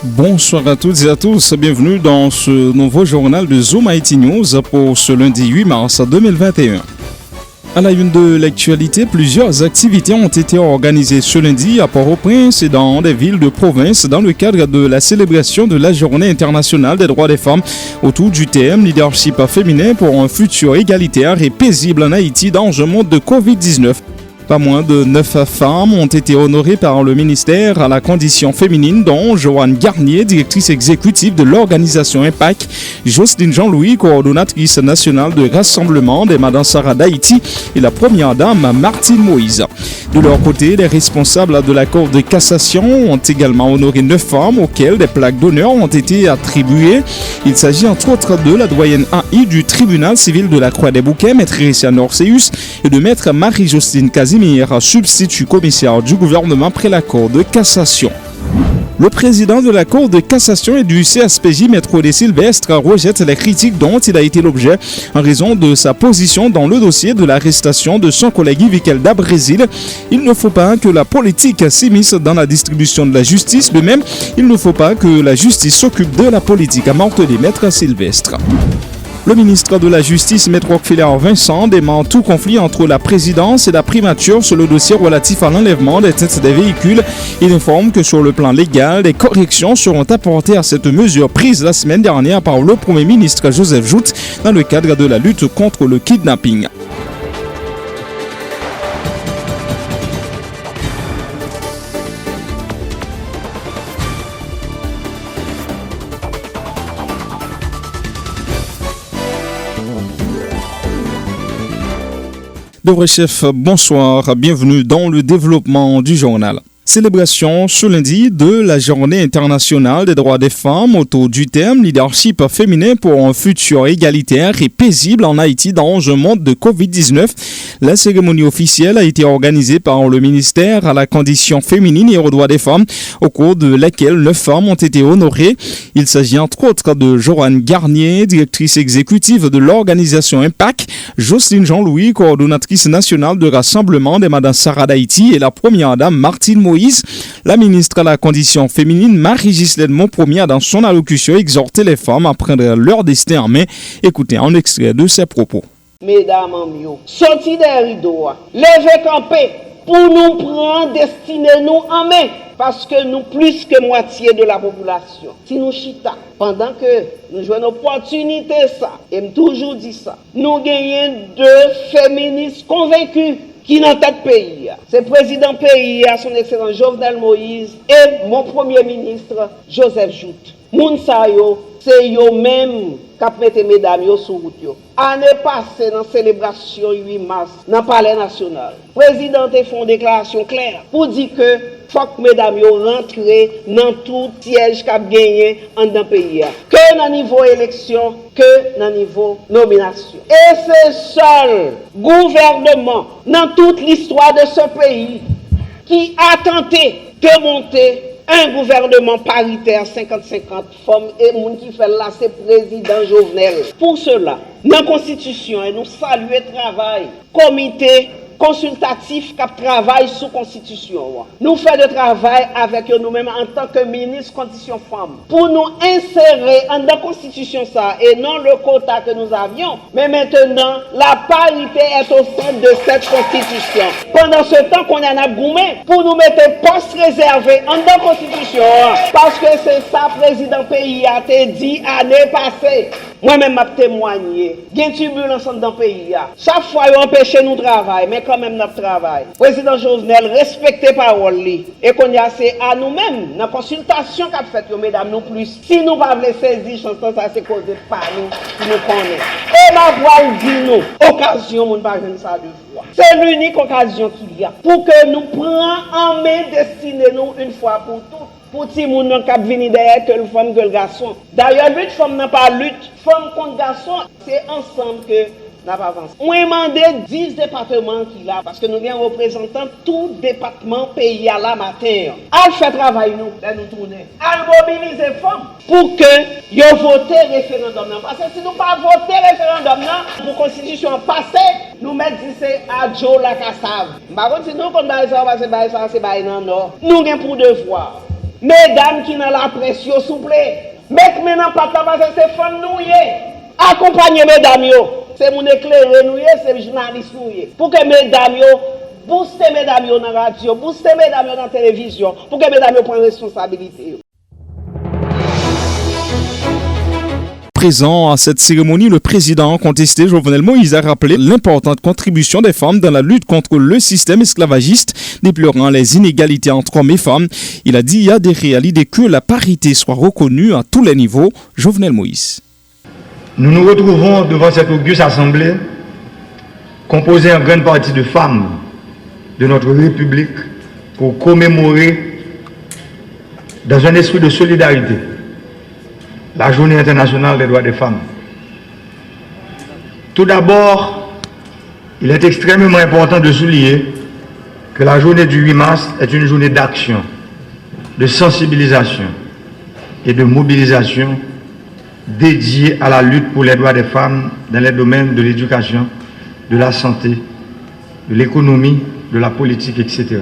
Bonsoir à toutes et à tous, bienvenue dans ce nouveau journal de Zoom Haïti News pour ce lundi 8 mars 2021. À la une de l'actualité, plusieurs activités ont été organisées ce lundi à Port-au-Prince et dans des villes de province dans le cadre de la célébration de la Journée internationale des droits des femmes autour du thème Leadership féminin pour un futur égalitaire et paisible en Haïti dans un monde de Covid-19. Pas moins de 9 femmes ont été honorées par le ministère à la condition féminine, dont Joanne Garnier, directrice exécutive de l'organisation Impact, Jocelyne Jean-Louis, coordonnatrice nationale de rassemblement des Madame Sarah d'Haïti et la première dame Martine Moïse. De leur côté, les responsables de la Cour de cassation ont également honoré 9 femmes auxquelles des plaques d'honneur ont été attribuées. Il s'agit entre autres de la doyenne AI du tribunal civil de la Croix-des-Bouquets, maître Récia Norseus, et de maître Marie-Jocelyne Casimir, substitut commissaire du gouvernement après la Cour de cassation. Le président de la Cour de cassation et du CSPJ, Maître Odé Sylvestre, rejette les critiques dont il a été l'objet en raison de sa position dans le dossier de l'arrestation de son collègue Yvikel da Brésil. Il ne faut pas que la politique s'immisce dans la distribution de la justice. De même, il ne faut pas que la justice s'occupe de la politique, a martelé Maître Sylvestre. Le ministre de la Justice, Maître Rockefeller Vincent, dément tout conflit entre la présidence et la primature sur le dossier relatif à l'enlèvement des têtes des véhicules. Il informe que sur le plan légal, des corrections seront apportées à cette mesure prise la semaine dernière par le Premier ministre Joseph Jout dans le cadre de la lutte contre le kidnapping. De chef, bonsoir, bienvenue dans le développement du journal. Célébration ce lundi de la Journée internationale des droits des femmes autour du thème Leadership féminin pour un futur égalitaire et paisible en Haïti dans un monde de Covid-19. La cérémonie officielle a été organisée par le ministère à la condition féminine et aux droits des femmes, au cours de laquelle 9 femmes ont été honorées. Il s'agit entre autres de Joanne Garnier, directrice exécutive de l'organisation Impact, Jocelyne Jean-Louis, coordonnatrice nationale de rassemblement des Madame Sarah d'Haïti et la première dame Martine Moïse. La ministre à la condition féminine, Marie-Ghislaine Monpremier, dans son allocution, exhorté les femmes à prendre leur destin en main. Écoutez un extrait de ses propos. Mesdames, amis, sortez des rideaux, levez camper pour nous prendre destinée nous en main. Parce que nous, plus que moitié de la population, si nous chita, pendant que nous jouons une opportunité, ça, et toujours dit ça, nous gagnons 2 féministes convaincus qui dans tête pays. C'est président pays, son excellence Jovenel Moïse et mon premier ministre Joseph Jout. Moun sa yo, c'est yo même qui mette mesdames yo sur route yo. Année passée dans célébration 8 mars dans palais national. Président a fait une déclaration claire pour dire que faut que mesdames yo rentrent dans tout siège qu'a gagné en dans pays. Que dans niveau élection, que dans niveau nomination. Et c'est seul gouvernement dans toute l'histoire de ce pays qui a tenté de monter un gouvernement paritaire 50-50 femmes et moun qui fait là c'est président Jovenel. Pour cela, dans la Constitution, et nous saluons le travail, comité consultatif qui travaille sous Constitution. Nous faisons le travail avec nous-mêmes en tant que ministre Conditions Femmes pour nous insérer dans la Constitution ça et non le quota que nous avions. Mais maintenant, la parité est au sein de cette Constitution. Pendant ce temps qu'on en a goumé pour nous mettre poste réservé dans la Constitution parce que c'est ça président pays a dit l'année passée. Moi-même, je témoigné. Il y a une turbulence dans le pays. Chaque fois, ils empêchent nous de travailler, mais quand même, nous travaillons. Président Jovenel, respectez parole. Et qu'on y a, c'est à nous-mêmes, dans la consultation qu'a fait, mesdames, nous plus. Si nous ne pouvons pas saisir, chanson, ça c'est causé par nous, qui nous connaissent. Et ma voix dit nous, occasion, nous ne pas ça deux fois. C'est l'unique occasion qu'il y a pour que nous prenions en main destinée nous une fois pour toutes. Pour ti moun nan k'ap vini derrière que le femme que le garçon. D'ailleurs, lutte femme n'a pas lutte, femme contre garçon, c'est ensemble que n'a pas avancé. On a demandé 10 départements qui là parce que nous avons représentant tout département pays à la matin. Al fait travail nous tourner. Al mobiliser femmes pour que yo voter référendum parce que si nous pas voter référendum pour constitution passée, nous mettre c'est à Joe la Cassav. Par contre si nous qu'on ça c'est non. Nous avons pour devoir Mesdames qui dans la pression, s'il vous plaît. Mettez maintenant pas travailler, c'est femmes nous. Accompagnez mesdames, c'est mon éclairé nous, c'est journaliste nous. Pour que mesdames, booster mesdames dans la radio, booster mesdames dans la télévision, pour que mesdames prennent responsabilité. Présent à cette cérémonie, le président contesté Jovenel Moïse a rappelé l'importante contribution des femmes dans la lutte contre le système esclavagiste, déplorant les inégalités entre hommes et femmes. Il a dit qu'il y a des réalités que la parité soit reconnue à tous les niveaux. Jovenel Moïse. Nous nous retrouvons devant cette auguste assemblée, composée en grande partie de femmes de notre République, pour commémorer, dans un esprit de solidarité, la Journée internationale des droits des femmes. Tout d'abord, il est extrêmement important de souligner que la journée du 8 mars est une journée d'action, de sensibilisation et de mobilisation dédiée à la lutte pour les droits des femmes dans les domaines de l'éducation, de la santé, de l'économie, de la politique, etc.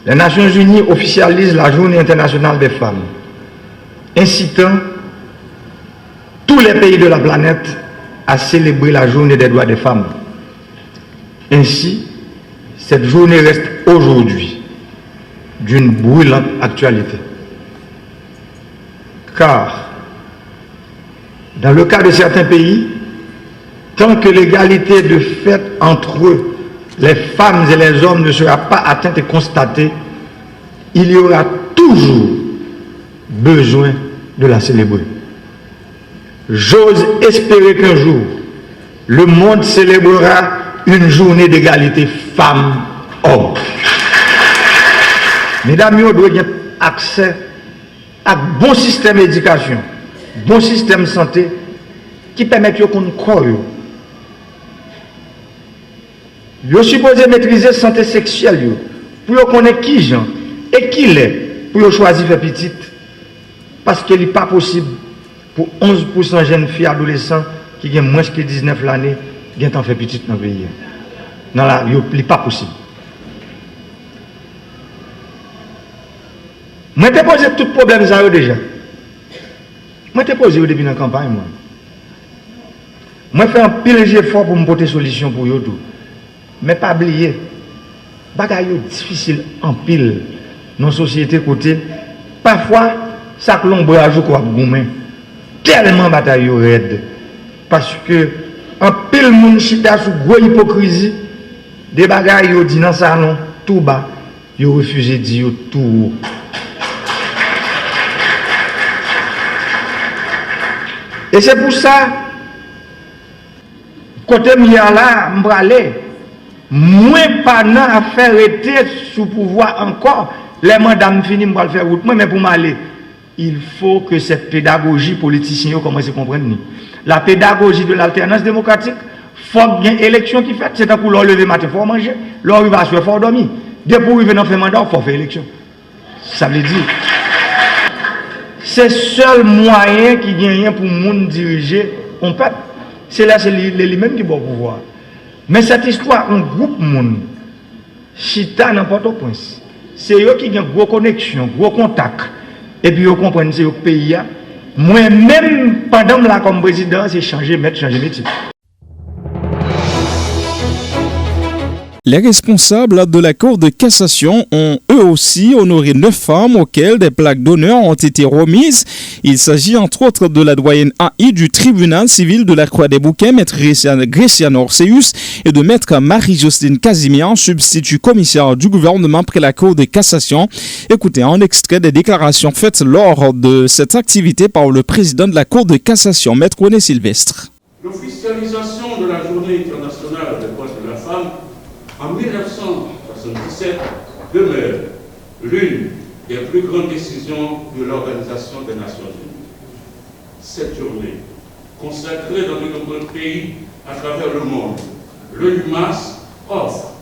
Les Nations Unies officialisent la Journée internationale des femmes, incitant tous les pays de la planète à célébrer la journée des droits des femmes. Ainsi, cette journée reste aujourd'hui d'une brûlante actualité. Car, dans le cas de certains pays, tant que l'égalité de fait entre eux, les femmes et les hommes ne sera pas atteinte et constatée, il y aura toujours besoin de la célébrer. J'ose espérer qu'un jour, le monde célébrera une journée d'égalité femmes-hommes. Mesdames, nous devons avoir accès à un bon système d'éducation, bon système de santé, qui permet de qu'on croit. Vous supposez maîtriser la santé sexuelle, pour connaître qui gens et qui l'est, pour choisir faire petite. Parce qu'il n'est pas possible pour 11% de jeunes filles adolescents qui ont moins que 19 l'année, qui ont fait petite dans le pays. Non, là, il n'est pas possible. Moi, je t'ai posé tout problème ça déjà. Moi, je t'ai posé depuis la campagne. Moi, je fais un pile d'efforts pour me porter solution pour eux tout. Mais pas oublier, bagaille difficile en pile dans la société côté. Parfois, ça que l'on bras quoi goumé. Tellement bataille raide. Parce que en pile moun chita sous gros hypocrisie, des bagailles yo dit dans le salon tout bas, yo refusé de dire tout haut. Et c'est pour ça, côté milliard là, m'bralé, moins pas nan à faire rester sous pouvoir encore, les mandats fini m'bral faire route, mais pour m'aller, il faut que cette pédagogie politicienne commence à comprendre. La pédagogie de l'alternance démocratique, il faut qu'il y ait une élection qui fait, c'est un coup l'on lever matin, il faut manger, l'on va se faire dormir. Dès pour arriver dans le mandat, il faut faire élection. Ça veut dire, c'est le seul moyen qui gagne pour monde diriger un peuple. C'est là, c'est lui-même qui va pouvoir. Mais cette histoire, un groupe monde, chita n'importe au point. C'est eux qui ont une grosse connexion, gros contact. Et puis ils comprennent que c'est le pays. Moi-même, pendant là comme président, c'est changer métier. Les responsables de la Cour de cassation ont eux aussi honoré 9 femmes auxquelles des plaques d'honneur ont été remises. Il s'agit entre autres de la doyenne AI du tribunal civil de la Croix-des-Bouquets, maître Gréciane Orseus, et de maître Marie-Jocelyne Casimir, substitut commissaire du gouvernement près la Cour de cassation. Écoutez un extrait des déclarations faites lors de cette activité par le président de la Cour de cassation, maître René Sylvestre. L'officialisation de la Journée internationale des droits de la femme en 1977 demeure l'une des plus grandes décisions de l'Organisation des Nations Unies. Cette journée, consacrée dans de nombreux pays à travers le monde, le 8 mars offre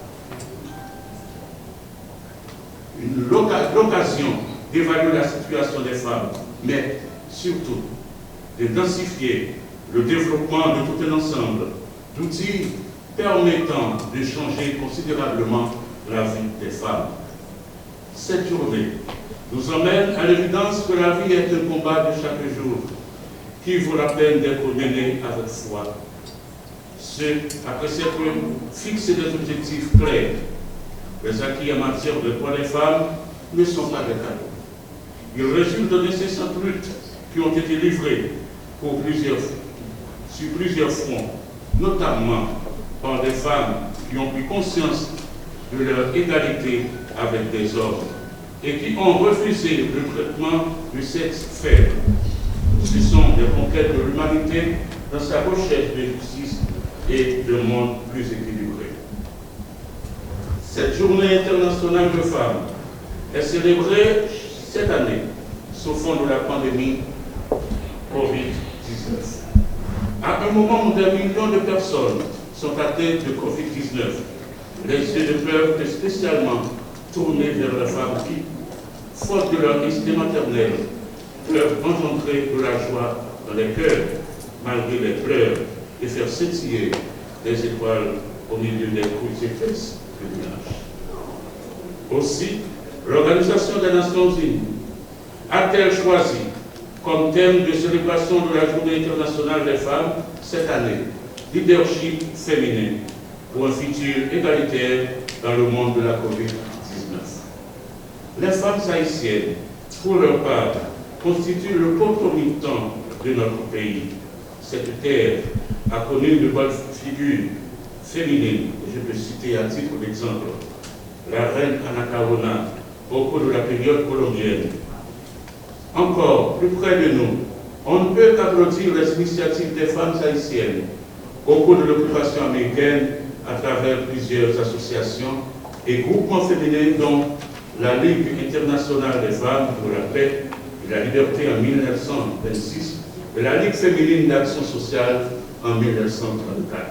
l'occasion d'évaluer la situation des femmes, mais surtout d'intensifier le développement de tout un ensemble d'outils permettant de changer considérablement la vie des femmes. Cette journée nous emmène à l'évidence que la vie est un combat de chaque jour qui vaut la peine d'être mené avec foi. Après s'être fixé des objectifs clairs, les acquis en matière de droits des femmes ne sont pas des cadeaux. Ils résultent de nécessaires luttes qui ont été livrées sur plusieurs fronts, notamment par des femmes qui ont pris conscience de leur égalité avec des hommes et qui ont refusé le traitement du sexe faible. Ce sont des conquêtes de l'humanité dans sa recherche de justice et de monde plus équilibré. Cette journée internationale de femmes est célébrée cette année sous fond de la pandémie Covid-19. À un moment où des millions de personnes sont atteintes de Covid-19, les yeux ne peuvent être spécialement tournés vers les femmes qui, faute de leur instinct maternel, peuvent engendrer de la joie dans les cœurs, malgré les pleurs, et faire scintiller des étoiles au milieu des coups épaisses du nuage. Aussi, l'Organisation des Nations Unies a-t-elle choisi comme thème de célébration de la Journée internationale des femmes cette année, leadership féminin pour un futur égalitaire dans le monde de la Covid-19. Les femmes haïtiennes, pour leur part, constituent le concomitant de notre pays. Cette terre a connu de bonnes figures féminines. Je peux citer à titre d'exemple la reine Anacaona au cours de la période colombienne. Encore plus près de nous, on ne peut qu'applaudir les initiatives des femmes haïtiennes au cours de l'occupation américaine à travers plusieurs associations et groupements féminins dont la Ligue internationale des femmes pour la paix et la liberté en 1926 et la Ligue féminine d'action sociale en 1934.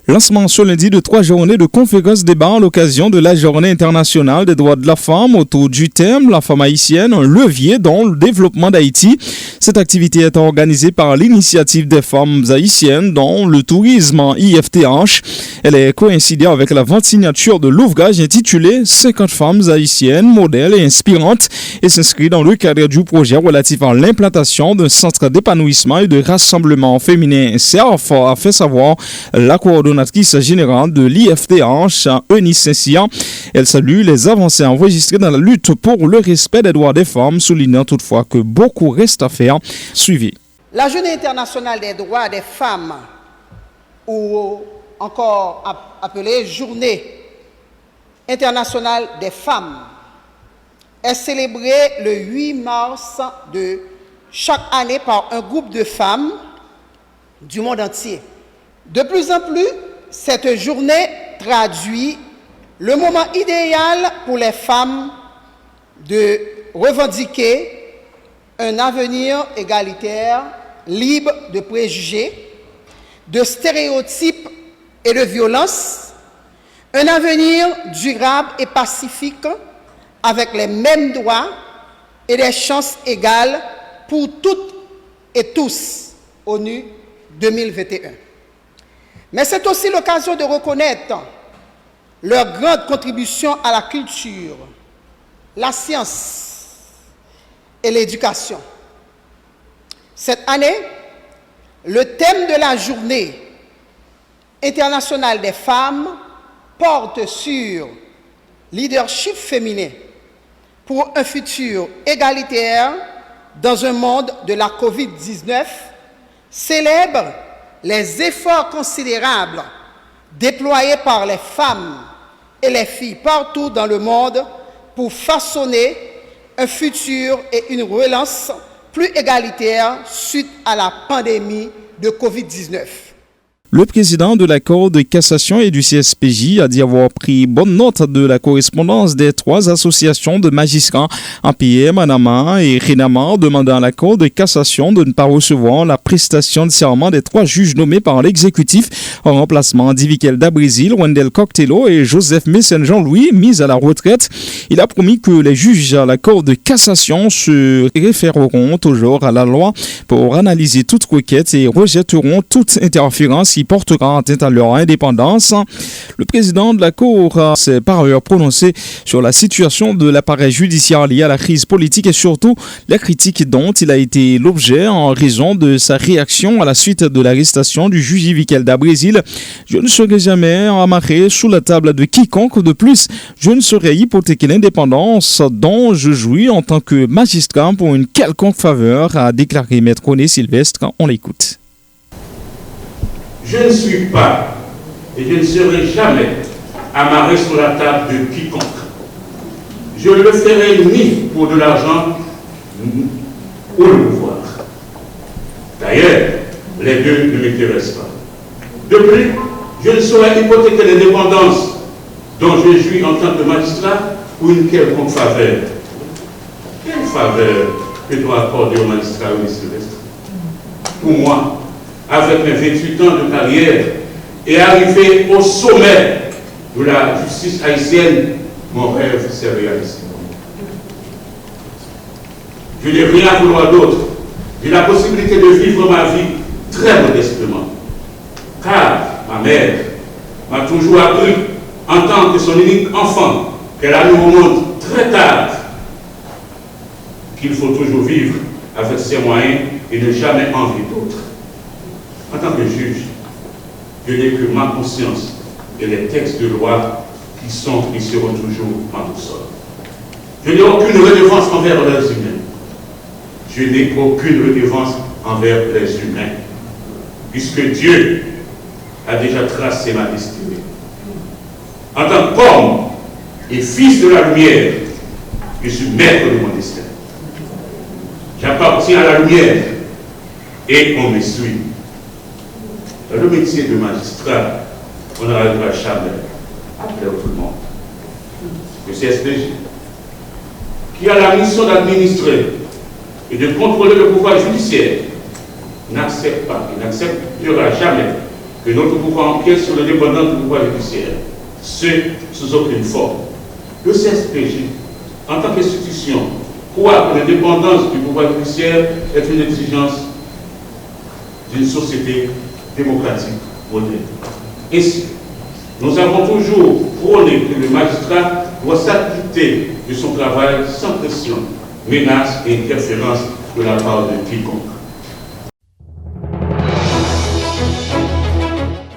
Lancement ce lundi de 3 journées de conférences débat à l'occasion de la Journée internationale des droits de la femme autour du thème La femme haïtienne, un levier dans le développement d'Haïti. Cette activité est organisée par l'Initiative des femmes haïtiennes dans le tourisme IFTH. Elle est coïncidée avec la vente signature de l'ouvrage intitulé 50 femmes haïtiennes, modèles et inspirantes et s'inscrit dans le cadre du projet relatif à l'implantation d'un centre d'épanouissement et de rassemblement féminin CERF, a fait savoir la coordonnatrice générale de l'IFTH, Eunice Saint-Cyr. Elle salue les avancées enregistrées dans la lutte pour le respect des droits des femmes, soulignant toutefois que beaucoup reste à faire. Suivez. La Journée internationale des droits des femmes, ou encore appelée Journée internationale des femmes, est célébrée le 8 mars de chaque année par un groupe de femmes du monde entier. De plus en plus, cette journée traduit le moment idéal pour les femmes de revendiquer un avenir égalitaire, libre de préjugés, de stéréotypes et de violences, un avenir durable et pacifique avec les mêmes droits et des chances égales pour toutes et tous, ONU 2021. Mais c'est aussi l'occasion de reconnaître leur grande contribution à la culture, la science et l'éducation. Cette année, le thème de la Journée internationale des femmes porte sur leadership féminin pour un futur égalitaire dans un monde de la Covid-19, célèbre les efforts considérables déployés par les femmes et les filles partout dans le monde pour façonner un futur et une relance plus égalitaire suite à la pandémie de Covid-19. Le président de la Cour de cassation et du CSPJ a dit avoir pris bonne note de la correspondance des 3 associations de magistrats, APM, Manama et Renama, demandant à la Cour de cassation de ne pas recevoir la prestation de serment des 3 juges nommés par l'exécutif en remplacement d'Ivikelda Brésil, Wendell Coctello et Joseph Messen-Jean-Louis, mis à la retraite. Il a promis que les juges à la Cour de cassation se référeront toujours à la loi pour analyser toute requête et rejetteront toute interférence qui portera atteinte à leur indépendance. Le président de la Cour s'est par ailleurs prononcé sur la situation de l'appareil judiciaire liée à la crise politique et surtout la critique dont il a été l'objet en raison de sa réaction à la suite de l'arrestation du juge Vikelda Brésil. Je ne serai jamais amarré sous la table de quiconque. De plus, je ne saurais hypothéquer l'indépendance dont je jouis en tant que magistrat pour une quelconque faveur, a déclaré Maître René Sylvestre. On l'écoute. Je ne suis pas et je ne serai jamais amarré sur la table de quiconque. Je ne le ferai ni pour de l'argent ou le pouvoir. D'ailleurs, les deux ne m'intéressent pas. De plus, je ne saurais hypothéquer l'indépendance dont je jouis en tant que magistrat ou une quelconque faveur. Quelle faveur que doit accorder au magistrat René Sylvestre? Pour moi, avec mes 28 ans de carrière et arrivé au sommet de la justice haïtienne, mon rêve s'est réalisé. Je n'ai rien à vouloir d'autre. J'ai la possibilité de vivre ma vie très modestement. Car ma mère m'a toujours appris, en tant que son unique enfant, qu'elle a mis au monde très tard, qu'il faut toujours vivre avec ses moyens et ne jamais envier d'autres. En tant que juge, je n'ai que ma conscience et les textes de loi qui sont et seront toujours ma boussole. Je n'ai aucune redevance envers les humains. Je n'ai aucune redevance envers les humains, puisque Dieu a déjà tracé ma destinée. En tant qu'homme et fils de la lumière, je suis maître de mon destin. J'appartiens à la lumière et on me suit. Dans le métier de magistrat, on n'arrivera jamais à plaire tout le monde. Le CSPJ, qui a la mission d'administrer et de contrôler le pouvoir judiciaire, n'accepte pas et n'acceptera jamais que notre pouvoir empiète sur l'indépendance du pouvoir judiciaire, ce sous aucune forme. Le CSPJ, en tant qu'institution, croit que l'indépendance du pouvoir judiciaire est une exigence d'une société démocratique moderne. Ainsi, nous avons toujours prôné que le magistrat doit s'acquitter de son travail sans pression, menace et interférence de la part de quiconque.